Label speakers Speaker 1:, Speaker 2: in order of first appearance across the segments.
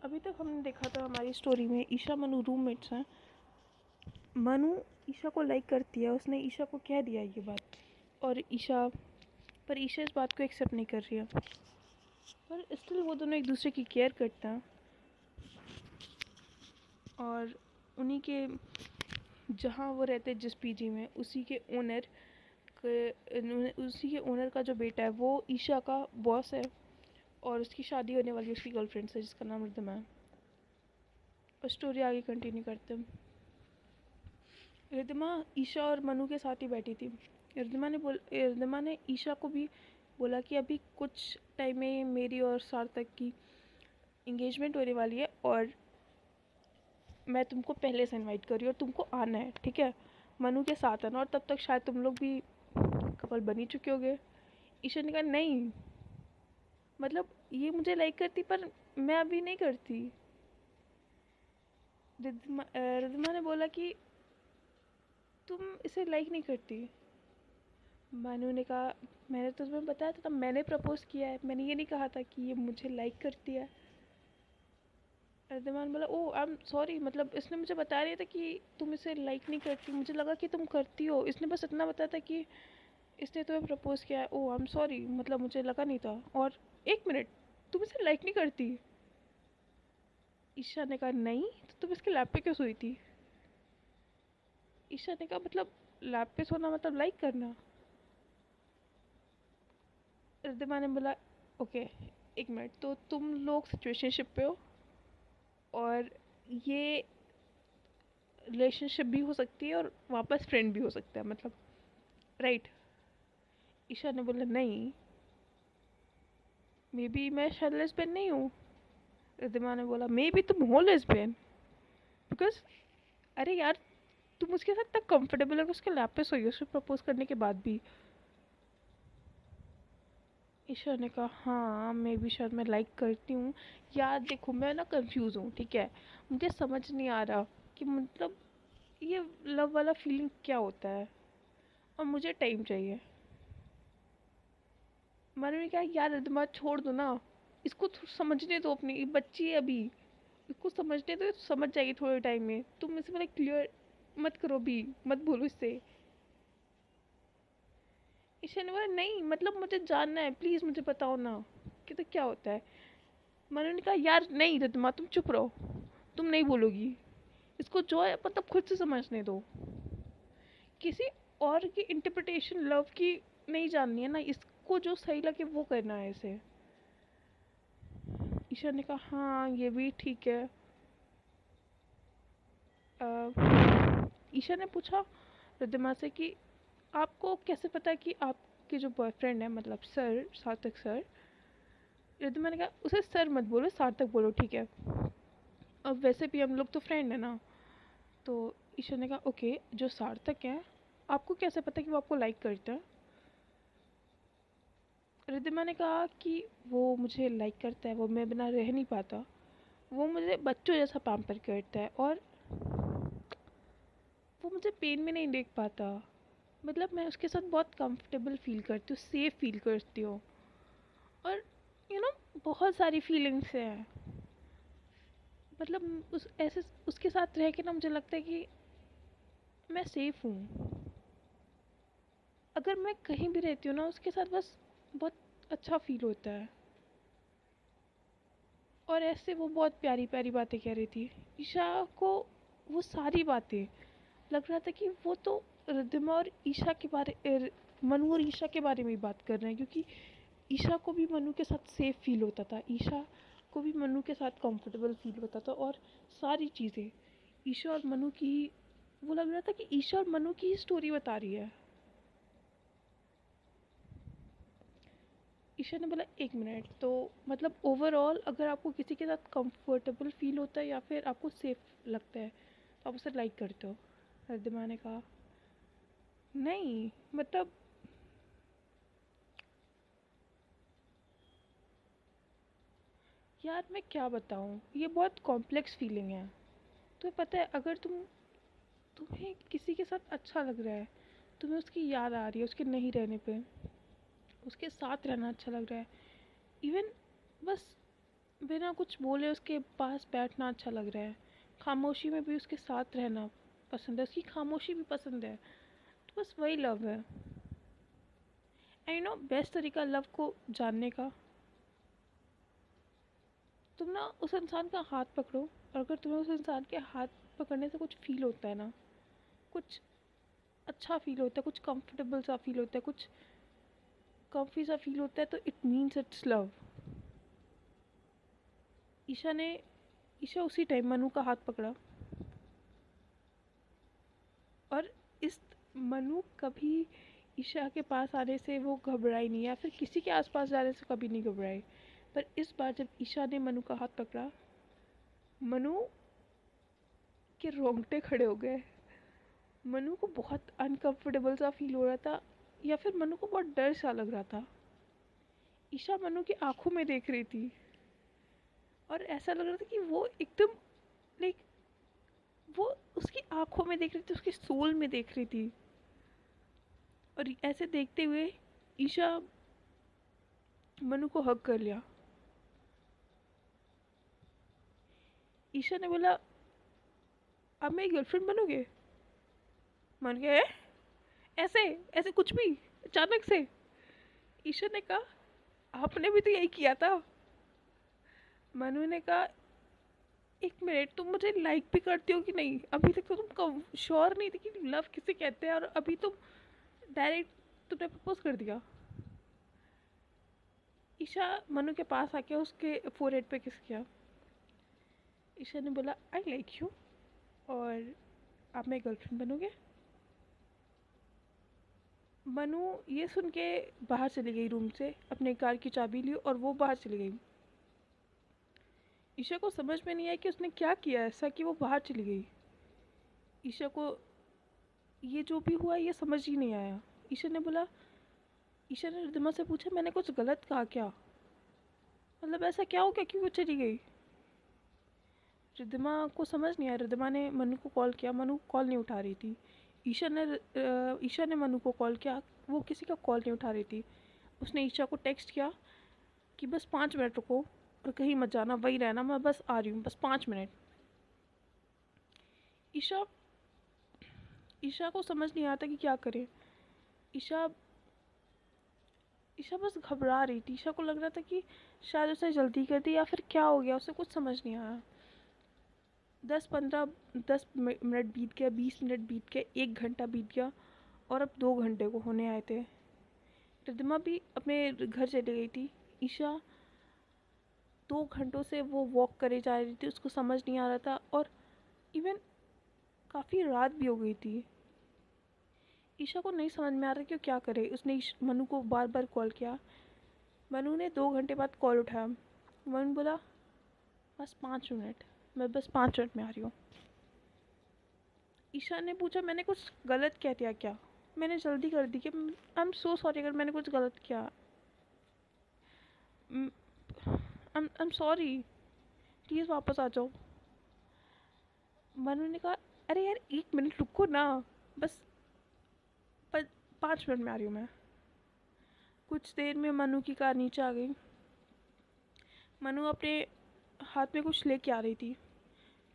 Speaker 1: अभी तक हमने देखा था हमारी स्टोरी में ईशा मनु रूममेट्स हैं। मनु ईशा को लाइक करती है, उसने ईशा को कह दिया ये बात, और ईशा इस बात को एक्सेप्ट नहीं कर रही है। पर स्टिल वो दोनों एक दूसरे की केयर करते हैं, और उन्हीं के जहाँ वो रहते जिस पीजी में उसी के ओनर का जो बेटा है वो ईशा का बॉस है, और उसकी शादी होने वाली है उसकी गर्लफ्रेंड से जिसका नाम रिद्धिमा है। और स्टोरी आगे कंटिन्यू करते हैं। रिद्धिमा ईशा और मनु के साथ ही बैठी थी। रिद्धिमा ने ईशा को भी बोला कि अभी कुछ टाइम में मेरी और सार्थक की इंगेजमेंट होने वाली है, और मैं तुमको पहले से इनवाइट कर रही हूँ और तुमको आना है, ठीक है? मनु के साथ आना, और तब तक शायद तुम लोग भी कपल बन ही चुके होगे। ईशा ने कहा नहीं, मतलब ये मुझे लाइक करती पर मैं अभी नहीं करती। रिद्धिमा ने बोला कि तुम इसे लाइक नहीं करती। मनु ने कहा मैंने तो तुम्हें बताया था, तब मैंने प्रपोज किया है, मैंने ये नहीं कहा था कि ये मुझे लाइक करती है। रिद्धिमा ने बोला ओह आई एम सॉरी, मतलब इसने मुझे बता रही था कि तुम इसे लाइक नहीं करती, मुझे लगा कि तुम करती हो, इसने बस इतना बताया था कि इसने तुम्हें प्रपोज किया है। ओह आई एम सॉरी, मतलब मुझे लगा नहीं था। और एक मिनट, तुम इसे लाइक नहीं करती? ईशा ने कहा नहीं, तो तुम इसके लैब पे क्यों सोई थी? ईशा ने कहा मतलब लैब पे सोना मतलब लाइक करना? रिद्धिमा ने बोला ओके एक मिनट, तो तुम लोग सिचुएशनशिप पे हो, और ये रिलेशनशिप भी हो सकती है और वापस फ्रेंड भी हो सकता है, मतलब राइट? ईशा ने बोला नहीं, मे बी मैं शायद लेस्बियन नहीं हूँ। रिद्धिमा ने बोला मे बी तुम हो लेस्बियन, बिकॉज अरे यार तुम उसके साथ तक कंफर्टेबल है, उसके लैप पे सोई उसको प्रपोज करने के बाद भी। ईशा ने कहा हाँ मे बी शायद मैं लाइक करती हूँ। यार देखो मैं ना कंफ्यूज हूँ, ठीक है? मुझे समझ नहीं आ रहा कि मतलब ये लव वाला फीलिंग क्या होता है, और मुझे टाइम चाहिए। मैंने कहा यार दिमाग छोड़ दो ना, इसको समझने दो, अपनी ये बच्ची है अभी, इसको समझने दो, ये तो समझ जाएगी थोड़े टाइम में। तुम इसे मतलब क्लियर मत करो भी, मत बोलो इससे। ईशा ने बोला नहीं मतलब मुझे जानना है, प्लीज़ मुझे बताओ ना कि तो क्या होता है। मैंने कहा यार नहीं रिद्धिमा तुम चुप रहो, तुम नहीं बोलोगी, इसको जो है मतलब खुद से समझने दो, किसी और की इंटरप्रिटेशन लव की नहीं जाननी है ना, इसको जो सही लगे वो करना है इसे। ईशा ने कहा हाँ ये भी ठीक है। ईशा ने पूछा रिद्धिमा से कि आपको कैसे पता कि आपके जो बॉयफ्रेंड है, मतलब सर सार्थक सर। रिद्धिमा ने कहा उसे सर मत बोलो, सार्थक बोलो, ठीक है? अब वैसे भी हम लोग तो फ्रेंड है ना। तो ईशा ने कहा ओके, जो सार्थक है आपको कैसे पता कि वो आपको लाइक करता है? रिद्धिमा ने कहा कि वो मुझे लाइक करता है, वो मैं बिना रह नहीं पाता, वो मुझे बच्चों जैसा पैम्पर करता है, और वो मुझे पेन में नहीं देख पाता, मतलब मैं उसके साथ बहुत कंफर्टेबल फील करती हूँ, सेफ फील करती हूँ। और बहुत सारी फीलिंग्स हैं, मतलब उस ऐसे उसके साथ रह के ना मुझे लगता है कि मैं सेफ हूँ। अगर मैं कहीं भी रहती हूँ ना उसके साथ बस बहुत अच्छा फील होता है। और ऐसे वो बहुत प्यारी प्यारी बातें कह रही थी ईशा को, वो सारी बातें लग रहा था कि वो तो रिद्धिमा और ईशा के मनु और ईशा के बारे में ही बात कर रहे हैं, क्योंकि ईशा को भी मनु के साथ सेफ फील होता था, ईशा को भी मनु के साथ कंफर्टेबल फील होता था, और सारी चीज़ें ईशा और मनु की, वो लग रहा था कि ईशा और मनु की ही स्टोरी बता रही है। ईशा ने बोला एक मिनट, तो मतलब ओवरऑल अगर आपको किसी के साथ कंफर्टेबल फील होता है या फिर आपको सेफ लगता है तो आप उसे लाइक करते हो? रिद्धिमा ने कहा नहीं मतलब यार मैं क्या बताऊँ, ये बहुत कॉम्प्लेक्स फीलिंग है। तुम्हें पता है अगर तुम्हें किसी के साथ अच्छा लग रहा है, तुम्हें उसकी याद आ रही है उसके नहीं रहने पे, उसके साथ रहना अच्छा लग रहा है, इवन बस बिना कुछ बोले उसके पास बैठना अच्छा लग रहा है, खामोशी में भी उसके साथ रहना पसंद है, उसकी खामोशी भी पसंद है। तो बस वही लव है। आई नो बेस्ट तरीका लव को जानने का, तुम ना उस इंसान का हाथ पकड़ो, और अगर तुम्हें उस इंसान के हाथ पकड़ने से कुछ फील होता है ना, कुछ अच्छा फील होता है, कुछ कंफर्टेबल सा फील होता है, कुछ कम्फी सा फील होता है, तो it means it's love. Isha ने ईशा उसी टाइम मनु का हाथ पकड़ा, और इस मनु कभी ईशा के पास आने से वो घबराई नहीं, या फिर किसी के आसपास जाने से कभी नहीं घबराई। पर इस बार जब ईशा ने मनु का हाथ पकड़ा, मनु के रोंगटे खड़े हो गए। मनु को बहुत अनकंफर्टेबल सा फील हो रहा था, या फिर मनु को बहुत डर सा लग रहा था। ईशा मनु की आंखों में देख रही थी, और ऐसा लग रहा था कि वो एकदम लाइक वो उसकी आंखों में देख रही थी, उसके सोल में देख रही थी। और ऐसे देखते हुए ईशा मनु को हग कर लिया। ईशा ने बोला, अब मेरी गर्लफ्रेंड बनोगे? मान गए ऐसे ऐसे कुछ भी अचानक से? ईशा ने कहा, आपने भी तो यही किया था। मनु ने कहा, एक मिनट, तुम मुझे लाइक भी करती हो कि नहीं? अभी तक तो तुम श्योर नहीं थी कि लव किसे कहते हैं, और अभी तुम डायरेक्ट तुमने प्रपोज कर दिया। ईशा मनु के पास आके उसके फोरहेड पे किस किया। ईशा ने बोला, आई लाइक यू, और आप मेरी गर्लफ्रेंड बनोगे? मनु ये सुन के बाहर चली गई रूम से, अपने कार की चाबी ली और वो बाहर चली गई। ईशा को समझ में नहीं आया कि उसने क्या किया ऐसा कि वो बाहर चली गई। ईशा को ये जो भी हुआ ये समझ ही नहीं आया। ईशा ने रिद्धिमा से पूछा, मैंने कुछ गलत कहा क्या? मतलब ऐसा क्या हो गया कि वो चली गई? रिद्धिमा को समझ नहीं आया। रिद्धिमा ने मनु को कॉल किया, मनु कॉल नहीं उठा रही थी। ईशा ने मनु को कॉल किया, वो किसी का कॉल नहीं उठा रही थी। उसने ईशा को टेक्स्ट किया कि बस 5 मिनट रुको और कहीं मत जाना, वही रहना, मैं बस आ रही हूँ, बस 5 मिनट। ईशा ईशा को समझ नहीं आता कि क्या करे। ईशा ईशा बस घबरा रही थी। ईशा को लग रहा था कि शायद उसने जल्दी कर दी, या फिर क्या हो गया, उसे कुछ समझ नहीं आया। 10 मिनट बीत गया, 20 मिनट बीत गया, 1 घंटा बीत गया, और अब 2 घंटे को होने आए थे। रिद्धिमा भी अपने घर चली गई थी। ईशा 2 घंटों से वो वॉक करे जा रही थी, उसको समझ नहीं आ रहा था, और इवन काफ़ी रात भी हो गई थी। ईशा को नहीं समझ में आ रहा कि वो क्या करे। उसने मनु को बार बार कॉल किया। मनु ने 2 घंटे बाद कॉल उठाया। मनु बोला, बस 5 मिनट, मैं बस 5 मिनट में आ रही हूँ। ईशा ने पूछा, मैंने कुछ गलत कह दिया क्या? मैंने जल्दी कर दी कि आई एम सो सॉरी अगर मैंने कुछ गलत किया। आई एम सॉरी, प्लीज़ वापस आ जाओ। मनु ने कहा, अरे यार 1 मिनट रुको ना, बस 5 मिनट में आ रही हूँ मैं। कुछ देर में मनु की कार नीचे आ गई। मनु अपने हाथ में कुछ लेके आ रही थी,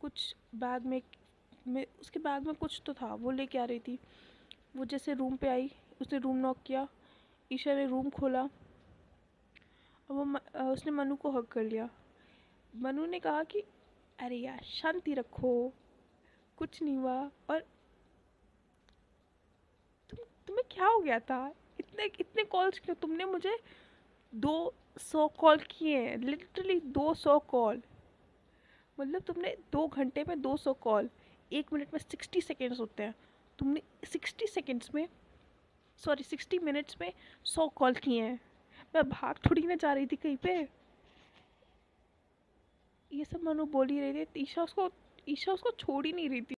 Speaker 1: कुछ बैग में उसके बैग में कुछ तो था, वो लेके आ रही थी। वो जैसे रूम पे आई, उसने रूम नॉक किया। ईशा ने रूम खोला, और उसने मनु को हग कर लिया। मनु ने कहा कि अरे यार शांति रखो, कुछ नहीं हुआ। और तुम्हें क्या हो गया था? इतने इतने कॉल्स क्यों? तुमने मुझे 200 कॉल किए हैं, लिटरली 200 कॉल। मतलब तुमने 2 घंटे में 200 कॉल, 1 मिनट में 60 सेकेंड्स होते हैं। तुमने 60 मिनट्स में 100 कॉल किए हैं। मैं भाग थोड़ी ना जा रही थी कहीं पे। ये सब मनु बोल ही रही थी। ईशा उसको छोड़ ही नहीं रही थी।